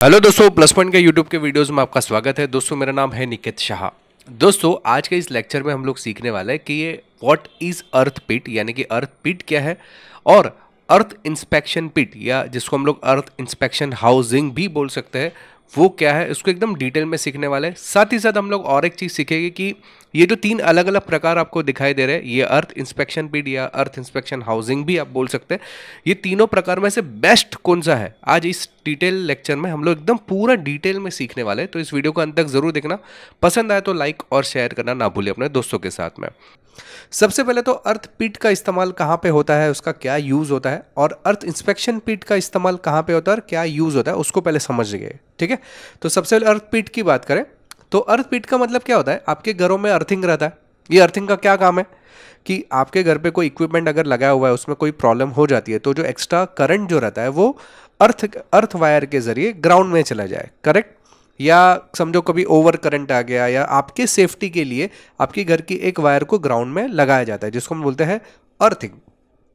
Hello दोस्तों, plus point के YouTube के वीडियोस में आपका स्वागत है। दोस्तों मेरा नाम है निकित शाह। दोस्तों आज के इस लेक्चर में हम लोग सीखने वाले हैं कि ये व्हाट इज अर्थ पिट, यानी कि अर्थ पिट क्या है और अर्थ इंस्पेक्शन पिट या जिसको हम लोग अर्थ इंस्पेक्शन हाउसिंग भी बोल सकते हैं वो क्या है, इसको एकदम डिटेल में सीखने वाले हैं। साथ ही साथ हम लोग और एक चीज़ सीखेंगे कि ये जो तीन अलग अलग प्रकार आपको दिखाई दे रहे हैं, ये अर्थ इंस्पेक्शन पिट या अर्थ इंस्पेक्शन हाउसिंग भी आप बोल सकते हैं, ये तीनों प्रकार में से बेस्ट कौन सा है, आज इस डिटेल लेक्चर में हम लोग एकदम पूरा डिटेल में सीखने वाले हैं। तो इस वीडियो को अंत तक जरूर देखना, पसंद आए तो लाइक और शेयर करना ना भूलिए अपने दोस्तों के साथ में। सबसे पहले तो अर्थ पिट का इस्तेमाल कहाँ पे होता है, उसका क्या यूज़ होता है, और अर्थ इंस्पेक्शन पिट का इस्तेमाल कहाँ पे होता है और क्या यूज़ होता है उसको पहले समझ गए। ठीक है, तो सबसे पहले अर्थ पिट की बात करें तो अर्थ पिट का मतलब क्या होता है, आपके घरों में अर्थिंग रहता है। ये अर्थिंग का क्या काम है कि आपके घर पे कोई इक्विपमेंट अगर लगाया हुआ है उसमें कोई प्रॉब्लम हो जाती है तो जो एक्स्ट्रा करंट जो रहता है वो अर्थ वायर के जरिए ग्राउंड में चला जाए, करेक्ट। या समझो कभी ओवर करंट आ गया या आपके सेफ्टी के लिए आपके घर की एक वायर को ग्राउंड में लगाया जाता है जिसको हम बोलते हैं अर्थिंग।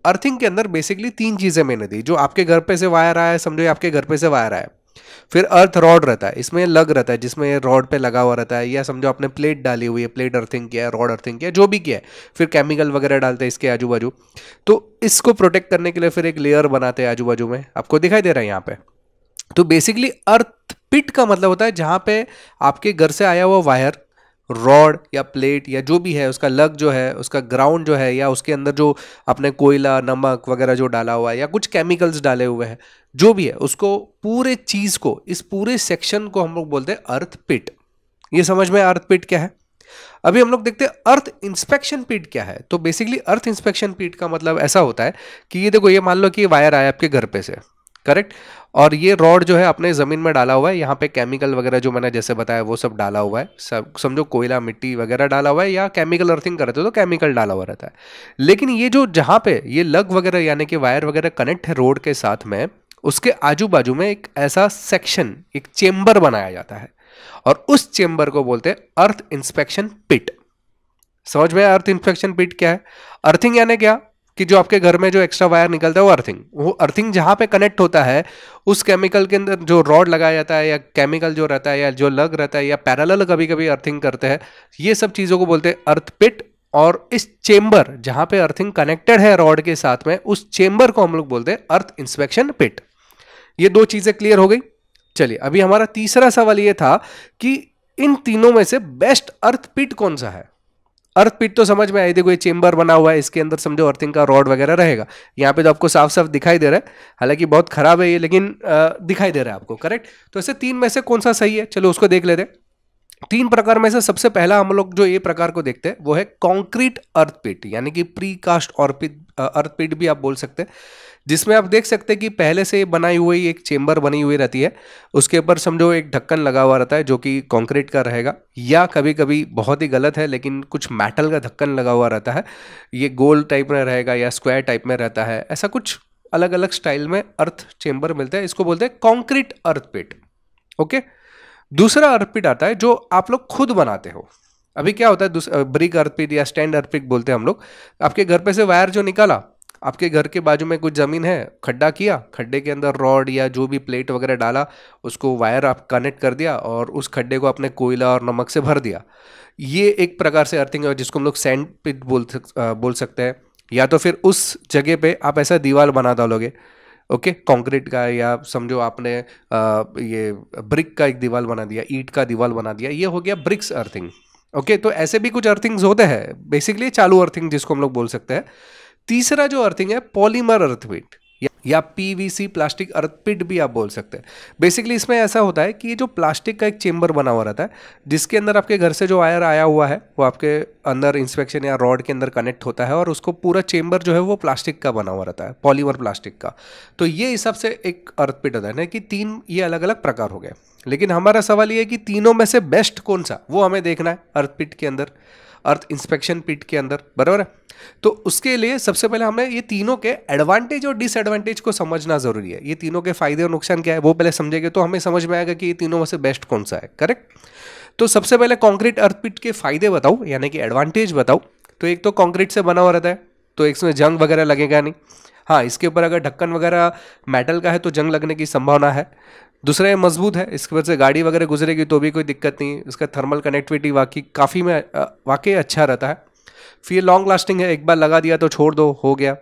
अर्थिंग के अंदर बेसिकली तीन चीजें मैंने दी, जो आपके घर पे से वायर आया है, समझो आपके घर पे से वायर आया, फिर अर्थ रॉड रहता है, इसमें लग रहता है जिसमें रॉड पे लगा हुआ रहता है, या समझो आपने प्लेट डाली हुई है, प्लेट अर्थिंग किया है, रॉड अर्थिंग किया है, जो भी किया है, फिर केमिकल वगैरह डालते हैं इसके आजू बाजू। तो इसको प्रोटेक्ट करने के लिए फिर एक लेयर बनाते हैं आजू बाजू में, आपको दिखाई दे रहा है यहाँ पे। तो बेसिकली अर्थ पिट का मतलब होता है जहां पे आपके घर से आया हुआ वायर, रॉड या प्लेट या जो भी है उसका लग जो है, उसका ग्राउंड जो है, या उसके अंदर जो आपने कोयला नमक वगैरह जो डाला हुआ है या कुछ केमिकल्स डाले हुए हैं, जो भी है उसको पूरे चीज को, इस पूरे सेक्शन को हम लोग बोलते हैं अर्थ पिट। ये समझ में अर्थ पिट क्या है। अभी हम लोग देखते हैं अर्थ इंस्पेक्शन पिट क्या है। तो बेसिकली अर्थ इंस्पेक्शन पिट का मतलब ऐसा होता है कि ये देखो, ये मान लो कि ये वायर आया आपके घर पे से, करेक्ट, और ये रॉड जो है अपने ज़मीन में डाला हुआ है, यहाँ पे केमिकल वगैरह जो मैंने जैसे बताया वो सब डाला हुआ है, सब समझो कोयला मिट्टी वगैरह डाला हुआ है, या केमिकल अर्थिंग करते हो तो केमिकल डाला हुआ रहता है। लेकिन ये जो जहाँ पे ये लग वगैरह यानी कि वायर वगैरह कनेक्ट है रोड के साथ में, उसके आजू बाजू में एक ऐसा सेक्शन, एक चेम्बर बनाया जाता है और उस चेम्बर को बोलते हैं अर्थ इंस्पेक्शन पिट। समझ में अर्थ इंस्पेक्शन पिट क्या है। अर्थिंग यानी क्या कि जो आपके घर में जो एक्स्ट्रा वायर निकलता है वो अर्थिंग जहां पे कनेक्ट होता है उस केमिकल के अंदर जो रॉड लगाया जाता है या केमिकल जो रहता है या जो लग रहता है या पैरेलल कभी कभी अर्थिंग करते हैं, ये सब चीजों को बोलते हैं अर्थ पिट। और इस चेम्बर जहां पे अर्थिंग कनेक्टेड है रॉड के साथ में, उस चेम्बर को हम लोग बोलते हैं अर्थ इंस्पेक्शन पिट। ये दो चीजें क्लियर हो गई। चलिए अभी हमारा तीसरा सवाल ये था कि इन तीनों में से बेस्ट अर्थ पिट कौन सा है। अर्थ पिट तो समझ में आई, देखो ये चेम्बर बना हुआ है, इसके अंदर समझो अर्थिंग का रॉड वगैरह रहेगा। यहाँ पे तो आपको साफ साफ दिखाई दे रहा है, हालांकि बहुत खराब है ये, लेकिन दिखाई दे रहा है आपको, करेक्ट। तो ऐसे तीन में से कौन सा सही है, चलो उसको देख लेते हैं। तीन प्रकार में से सबसे पहला हम लोग जो ये प्रकार को देखते हैं वो है कॉन्क्रीट अर्थ पिट, यानी कि प्री कास्ट अर्थ पिट भी आप बोल सकते हैं, जिसमें आप देख सकते हैं कि पहले से बनाई हुई एक चेम्बर बनी हुई रहती है, उसके ऊपर समझो एक ढक्कन लगा हुआ रहता है जो कि कंक्रीट का रहेगा, या कभी कभी बहुत ही गलत है लेकिन कुछ मेटल का ढक्कन लगा हुआ रहता है, ये गोल टाइप में रहेगा या स्क्वायर टाइप में रहता है, ऐसा कुछ अलग अलग स्टाइल में अर्थ चेम्बर मिलता है, इसको बोलते हैं कॉन्क्रीट अर्थ पिट। ओके, दूसरा अर्थ पिट आता है जो आप लोग खुद बनाते हो। अभी क्या होता है, ब्रिक अर्थ पिट या स्टैंड अर्थ पिट बोलते हैं हम लोग। आपके घर पे से वायर जो निकाला, आपके घर के बाजू में कुछ ज़मीन है, खड्डा किया, खड्डे के अंदर रॉड या जो भी प्लेट वगैरह डाला, उसको वायर आप कनेक्ट कर दिया और उस खड्डे को अपने कोयला और नमक से भर दिया। ये एक प्रकार से अर्थिंग है जिसको हम लोग सैंड पिट बोल सकते हैं। या तो फिर उस जगह पे आप ऐसा दीवार बना डालोगे, ओके, कंक्रीट का, या समझो आपने ये ब्रिक का एक दीवार बना दिया, ईंट का दीवार बना दिया, ये हो गया ब्रिक्स अर्थिंग। ओके, तो ऐसे भी कुछ अर्थिंग्स होते हैं, बेसिकली चालू अर्थिंग जिसको हम लोग बोल सकते हैं। तीसरा जो अर्थिंग है पॉलीमर अर्थ पिट या पीवीसी प्लास्टिक अर्थ पिट भी आप बोल सकते हैं। बेसिकली इसमें ऐसा होता है कि ये जो प्लास्टिक का एक चेम्बर बना हुआ रहता है जिसके अंदर आपके घर से जो वायर आया हुआ है वो आपके अंदर इंस्पेक्शन या रॉड के अंदर कनेक्ट होता है, और उसको पूरा चेम्बर जो है वो प्लास्टिक का बना हुआ रहता है, पॉलीमर प्लास्टिक का। तो ये हिसाब से एक अर्थ पिट होता है ना, कि तीन ये अलग अलग प्रकार हो गए। लेकिन हमारा सवाल ये है कि तीनों में से बेस्ट कौन सा, वो हमें देखना है अर्थ पिट के अंदर, अर्थ इंस्पेक्शन पिट के अंदर, बराबर है। तो उसके लिए सबसे पहले हमें ये तीनों के एडवांटेज और डिसएडवांटेज को समझना जरूरी है। ये तीनों के फायदे और नुकसान क्या है वो पहले समझेंगे तो हमें समझ में आएगा कि ये तीनों में से बेस्ट कौन सा है, करेक्ट। तो सबसे पहले कंक्रीट अर्थ पिट के फायदे बताओ, यानी कि एडवांटेज बताओ। तो एक तो कंक्रीट से बना हुआ रहता है तो इसमें जंग वगैरह लगेगा नहीं। हाँ, इसके ऊपर अगर ढक्कन वगैरह मेटल का है तो जंग लगने की संभावना है। दूसरा ये मजबूत है, इसकी वजह से गाड़ी वगैरह गुजरेगी तो भी कोई दिक्कत नहीं। इसका थर्मल कनेक्टिविटी वाकई अच्छा रहता है। फिर लॉन्ग लास्टिंग है, एक बार लगा दिया तो छोड़ दो, हो गया।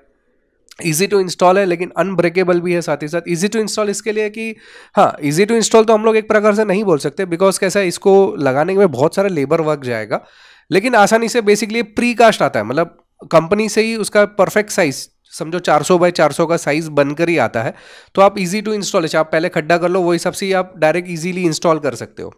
इजी टू इंस्टॉल है लेकिन अनब्रेकेबल भी है साथ ही साथ। इजी टू इंस्टॉल इसके लिए कि हाँ, इजी टू इंस्टॉल तो हम लोग एक प्रकार से नहीं बोल सकते, बिकॉज कैसा है, इसको लगाने में बहुत सारा लेबर वर्क जाएगा, लेकिन आसानी से बेसिकली प्री कास्ट आता है, मतलब कंपनी से ही उसका परफेक्ट साइज समझो 400 बाय 400 का साइज बनकर ही आता है। तो आप इजी टू इंस्टॉल है, आप पहले खड्डा कर लो, वही सबसे ही आप डायरेक्ट इजीली इंस्टॉल कर सकते हो।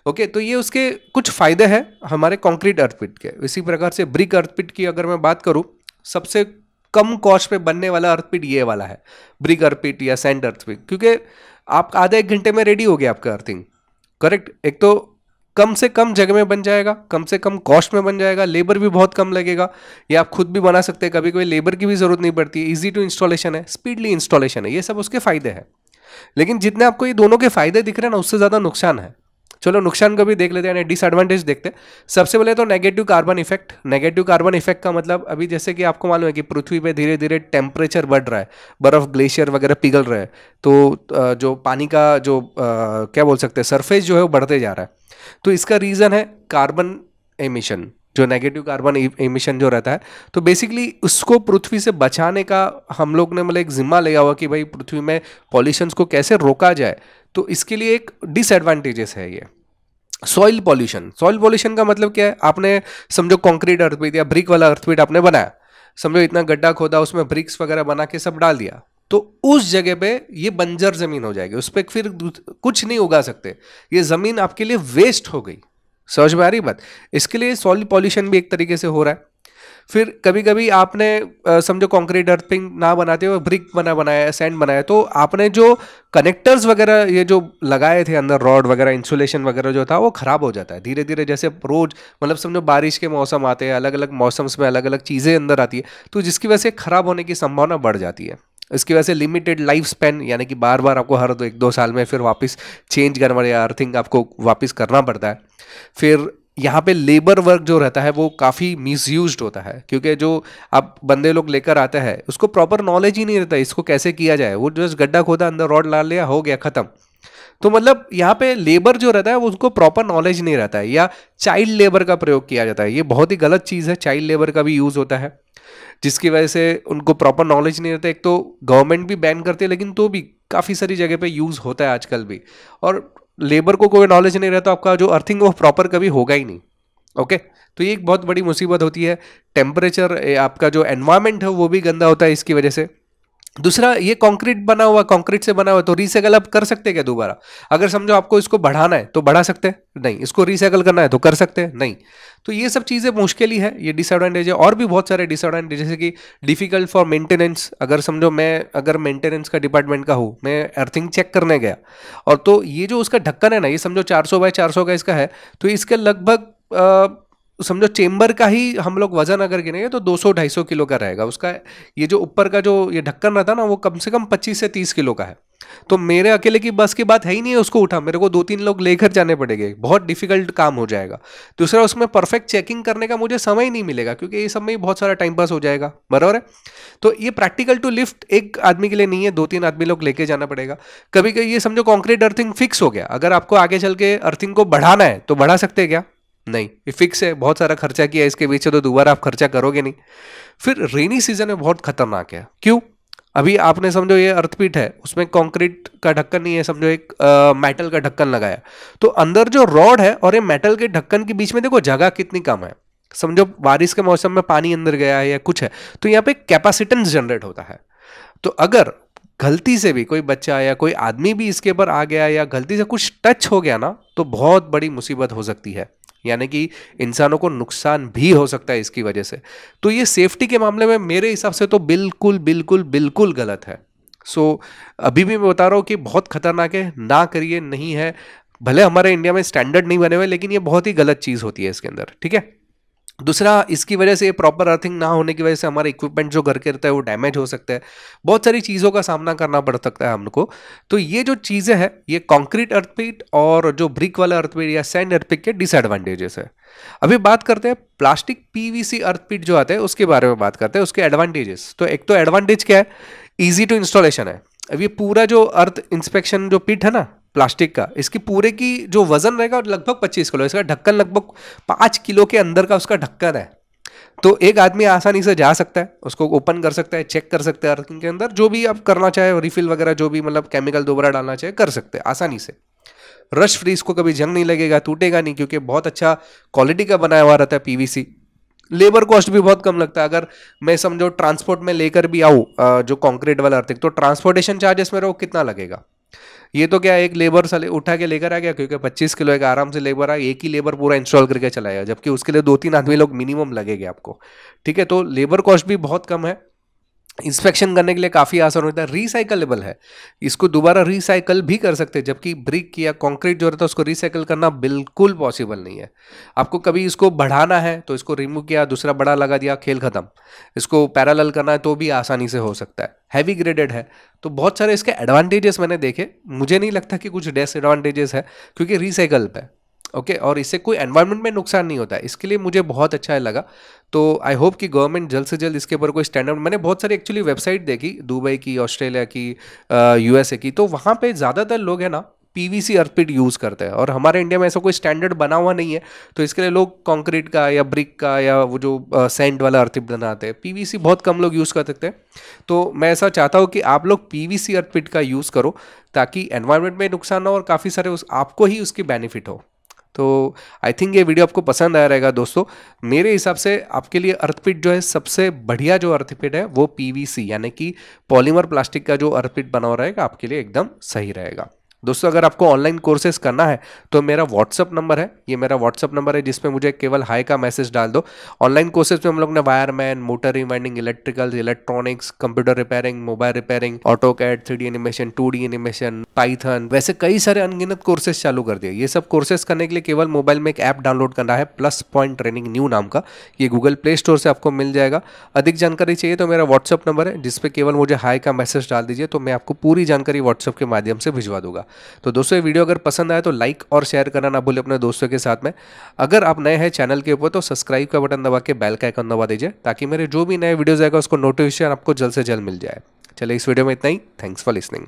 ओके, तो ये उसके कुछ फायदे हैं हमारे कंक्रीट अर्थपिट के। इसी प्रकार से ब्रिक अर्थपिट की अगर मैं बात करूं, सबसे कम कॉस्ट पे बनने वाला अर्थपिट ये वाला है, ब्रिक अर्थपिट या सैंड अर्थपिट, क्योंकि आप आधे एक घंटे में रेडी हो गया आपका अर्थिंग। करेक्ट, एक तो कम से कम जगह में बन जाएगा, कम से कम कॉस्ट में बन जाएगा, लेबर भी बहुत कम लगेगा, ये आप खुद भी बना सकते हैं, कभी कोई लेबर की भी जरूरत नहीं पड़ती, इजी टू इंस्टॉलेशन है, स्पीडली इंस्टॉलेशन है, ये सब उसके फायदे हैं। लेकिन जितने आपको ये दोनों के फायदे दिख रहे हैं ना, उससे ज्यादा नुकसान है। चलो नुकसान को भी देख लेते हैं, डिसएडवांटेज देखते हैं। सबसे पहले तो negative carbon effect. Negative carbon effect का मतलब, अभी जैसे कि आपको मालूम है कि पृथ्वी पे धीरे धीरे टेम्परेचर बढ़ रहा है, बर्फ ग्लेशियर वगैरह पिघल रहा है, तो जो पानी का जो क्या बोल सकते हैं, सरफेस जो है वो बढ़ते जा रहा है। तो इसका रीजन है कार्बन एमिशन, जो नेगेटिव कार्बन एमिशन जो रहता है। तो बेसिकली उसको पृथ्वी से बचाने का हम लोग ने मतलब एक जिम्मा लिया हुआ कि भाई पृथ्वी में पॉल्यूशंस को कैसे रोका जाए। तो इसके लिए एक डिसएडवांटेजेस है ये। सॉइल पॉल्यूशन का मतलब क्या है, आपने समझो कंक्रीट अर्थपीट या ब्रिक वाला अर्थपीट आपने बनाया, समझो इतना गड्ढा खोदा, उसमें ब्रिक्स वगैरह बना के सब डाल दिया, तो उस जगह पे ये बंजर जमीन हो जाएगी, उस पर फिर कुछ नहीं उगा सकते, ये जमीन आपके लिए वेस्ट हो गई। समझ में आ रही बात? इसके लिए सॉइल पॉल्यूशन भी एक तरीके से हो रहा है। फिर कभी कभी आपने समझो कंक्रीट अर्थपिंग ना बनाते हुए ब्रिक बनाया, सैंड बनाया, तो आपने जो कनेक्टर्स वगैरह ये जो लगाए थे अंदर, रॉड वगैरह, इंसुलेशन वगैरह जो था, वो खराब हो जाता है धीरे धीरे। जैसे रोज मतलब समझो बारिश के मौसम आते हैं, अलग अलग मौसम्स में अलग अलग चीज़ें अंदर आती है, तो जिसकी वजह से खराब होने की संभावना बढ़ जाती है। इसकी वजह से लिमिटेड लाइफ स्पैन, यानी कि बार बार आपको हर 1-2 साल में फिर वापस चेंज करना या अर्थिंग आपको वापस करना पड़ता है। फिर यहाँ पे लेबर वर्क जो रहता है वो काफ़ी मिसयूज्ड होता है, क्योंकि जो आप बंदे लोग लेकर आते हैं उसको प्रॉपर नॉलेज ही नहीं रहता इसको कैसे किया जाए, वो जस्ट गड्ढा खोदा, अंदर रॉड डाल लिया, हो गया खत्म। तो मतलब यहाँ पे लेबर जो रहता है वो उसको प्रॉपर नॉलेज नहीं रहता है, या चाइल्ड लेबर का प्रयोग किया जाता है। ये बहुत ही गलत चीज़ है, चाइल्ड लेबर का भी यूज़ होता है, जिसकी वजह से उनको प्रॉपर नॉलेज नहीं रहता। एक तो गवर्नमेंट भी बैन करती है, लेकिन तो भी काफ़ी सारी जगह पे यूज़ होता है आजकल भी। और लेबर को कोई नॉलेज नहीं रहता, आपका जो अर्थिंग वो प्रॉपर कभी होगा ही नहीं। ओके, तो ये एक बहुत बड़ी मुसीबत होती है। टेम्परेचर, आपका जो एनवायरनमेंट है वो भी गंदा होता है इसकी वजह से। दूसरा, ये कंक्रीट से बना हुआ, तो रिसाइकल आप कर सकते हैं क्या दोबारा? अगर समझो आपको इसको बढ़ाना है तो बढ़ा सकते हैं, नहीं। इसको रिसाइकल करना है तो कर सकते हैं, नहीं। तो ये सब चीज़ें मुश्किल ही है, ये डिसएडवांटेज है। और भी बहुत सारे डिसएडवांटेज, जैसे कि डिफिकल्ट फॉर मेंटेनेंस। अगर समझो मैं अगर मेंटेनेंस का डिपार्टमेंट का हूँ, मैं अर्थिंग चेक करने गया, और तो ये जो उसका ढक्कन है ना, ये समझो 400 बाय 400 का इसका है, तो इसके लगभग समझो चेंबर का ही हम लोग वजन अगर गिनेंगे तो 200-250 किलो का रहेगा उसका। ये जो ऊपर का जो ये ढक्कन रहता है ना, वो कम से कम 25 से 30 किलो का है। तो मेरे अकेले की बस की बात है ही नहीं है उसको उठा, मेरे को 2-3 लोग लेकर जाने पड़ेंगे, बहुत डिफिकल्ट काम हो जाएगा। दूसरा, उसमें परफेक्ट चेकिंग करने का मुझे समय ही नहीं मिलेगा, क्योंकि ये सब में ही बहुत सारा टाइम पास हो जाएगा, बराबर है। तो ये प्रैक्टिकल टू लिफ्ट एक आदमी के लिए नहीं है, 2-3 आदमी लोग लेके जाना पड़ेगा। कभी कभी ये समझो कॉन्क्रीट अर्थिंग फिक्स हो गया, अगर आपको आगे चल के अर्थिंग को बढ़ाना है तो बढ़ा सकते हैं क्या? नहीं, ये फिक्स है, बहुत सारा खर्चा किया इसके पीछे, तो दोबारा आप खर्चा करोगे नहीं। फिर रेनी सीजन में बहुत खतरनाक है। क्यों? अभी आपने समझो ये अर्थपीट है, उसमें कंक्रीट का ढक्कन नहीं है, समझो एक मेटल का ढक्कन लगाया, तो अंदर जो रॉड है और ये मेटल के ढक्कन के बीच में देखो जगह कितनी कम है। समझो बारिश के मौसम में पानी अंदर गया है या कुछ है, तो यहाँ पे कैपेसिटेंस जनरेट होता है। तो अगर गलती से भी कोई बच्चा या कोई आदमी भी इसके ऊपर आ गया, या गलती से कुछ टच हो गया ना, तो बहुत बड़ी मुसीबत हो सकती है, यानी कि इंसानों को नुकसान भी हो सकता है इसकी वजह से। तो ये सेफ्टी के मामले में मेरे हिसाब से तो बिल्कुल बिल्कुल बिल्कुल गलत है। अभी भी मैं बता रहा हूँ कि बहुत खतरनाक है, ना करिए, नहीं है। भले हमारे इंडिया में स्टैंडर्ड नहीं बने हुए, लेकिन ये बहुत ही गलत चीज़ होती है इसके अंदर, ठीक है। दूसरा, इसकी वजह से प्रॉपर अर्थिंग ना होने की वजह से हमारे इक्विपमेंट जो घर के रहता है वो डैमेज हो सकता है, बहुत सारी चीज़ों का सामना करना पड़ सकता है हमको। तो ये जो चीज़ें हैं, ये कंक्रीट अर्थपीट और जो ब्रिक वाला अर्थपीट या सैंड अर्थपीट के डिसएडवांटेजेस है। अभी बात करते हैं प्लास्टिक पीवीसी अर्थपीट जो आता है उसके बारे में बात करते हैं, उसके एडवांटेजेस। तो एक तो एडवांटेज क्या है, ईजी टू इंस्टॉलेशन है। अब ये पूरा जो अर्थ इंस्पेक्शन जो पिट है ना प्लास्टिक का, इसकी पूरे की जो वजन रहेगा लगभग 25 किलो, इसका ढक्कन लगभग 5 किलो के अंदर का उसका ढक्कन है। तो एक आदमी आसानी से जा सकता है, उसको ओपन कर सकता है, चेक कर सकता है अर्थिंग के अंदर, जो भी आप करना चाहे रिफिल वगैरह जो भी मतलब केमिकल दोबारा डालना चाहे कर सकते हैं आसानी से। रश फ्री, इसको कभी जंग नहीं लगेगा, टूटेगा नहीं, क्योंकि बहुत अच्छा क्वालिटी का बनाया हुआ रहता है पीवीसी। लेबर कॉस्ट भी बहुत कम लगता है। अगर मैं समझो ट्रांसपोर्ट में लेकर भी आऊँ जो कंक्रीट वाला अर्थिंग, तो ट्रांसपोर्टेशन चार्जेस मेरे को कितना लगेगा? ये तो क्या एक लेबर साले उठा के लेकर आ गया, क्योंकि 25 किलो एक आराम से लेबर आ, एक ही लेबर पूरा इंस्टॉल करके चलाएगा, जबकि उसके लिए 2-3 आदमी लोग मिनिमम लगेंगे आपको। ठीक है, तो लेबर कॉस्ट भी बहुत कम है, इंस्पेक्शन करने के लिए काफ़ी आसान होता है, रिसाइकलेबल है, इसको दोबारा रिसाइकल भी कर सकते हैं, जबकि ब्रिक या कंक्रीट जो रहता है उसको रिसाइकल करना बिल्कुल पॉसिबल नहीं है। आपको कभी इसको बढ़ाना है तो इसको रिमूव किया, दूसरा बड़ा लगा दिया, खेल खत्म। इसको पैरेलल करना है तो भी आसानी से हो सकता है, हैवी ग्रेडेड है। तो बहुत सारे इसके एडवांटेजेस मैंने देखे, मुझे नहीं लगता कि कुछ डिसएडवांटेजेस है, क्योंकि रिसाइकल पे ओके और इससे कोई एनवायरनमेंट में नुकसान नहीं होता है, इसके लिए मुझे बहुत अच्छा लगा। तो आई होप कि गवर्नमेंट जल्द से जल्द इसके ऊपर कोई स्टैंडर्ड, मैंने बहुत सारी एक्चुअली वेबसाइट देखी, दुबई की, ऑस्ट्रेलिया की, यूएसए की, तो वहाँ पे ज़्यादातर लोग हैं ना पीवीसी अर्पिट यूज़ करते हैं, और हमारे इंडिया में ऐसा कोई स्टैंडर्ड बना हुआ नहीं है, तो इसके लिए लोग कंक्रीट का या ब्रिक का या वो जो सेंट वाला अर्पिट बनाते हैं, पीवीसी बहुत कम लोग यूज़ कर सकते हैं। तो मैं ऐसा चाहता हूँ कि आप लोग पीवीसी अर्पिट का यूज़ करो, ताकि एनवायरनमेंट में नुकसान ना हो और काफ़ी सारे आपको ही उसकी बेनिफिट हो। तो आई थिंक ये वीडियो आपको पसंद आया रहेगा दोस्तों। मेरे हिसाब से आपके लिए अर्थपिट जो है, सबसे बढ़िया जो अर्थपिट है वो पीवीसी यानी कि पॉलीमर प्लास्टिक का जो अर्थपिट बना हुआ रहेगा, आपके लिए एकदम सही रहेगा। दोस्तों अगर आपको ऑनलाइन कोर्सेज करना है तो मेरा व्हाट्सअप नंबर है, ये मेरा व्हाट्सअप नंबर है, जिसमें मुझे केवल हाई का मैसेज डाल दो। ऑनलाइन कोर्सेज में हम लोग ने wireman, motor rewinding, electrical, electronics, computer repairing, mobile repairing, AutoCAD, 3D animation, 2D animation, Python, वैसे कई सारे अनगिनत कोर्सेज चालू कर दिए। ये सब कोर्सेज करने के लिए केवल मोबाइल में एक ऐप डाउनलोड करना है, प्लस पॉइंट ट्रेनिंग न्यू नाम का, ये गूगल प्ले स्टोर से आपको मिल जाएगा। अधिक जानकारी चाहिए तो मेरा व्हाट्सअप नंबर है, जिसपे केवल मुझे हाई का मैसेज डाल दीजिए, तो मैं आपको पूरी जानकारी व्हाट्सअप के माध्यम से भिजवा दूंगा। तो दोस्तों ये वीडियो अगर पसंद आए तो लाइक और शेयर करना ना भूलें अपने दोस्तों के साथ में। अगर आप नए हैं चैनल के ऊपर तो सब्सक्राइब का बटन दबा के बेल का आइकन दबा दीजिए, ताकि मेरे जो भी नए वीडियोस आएगा उसको नोटिफिकेशन आपको जल्द से जल्द मिल जाए। चलिए इस वीडियो में इतना ही, थैंक्स फॉर लिसनिंग।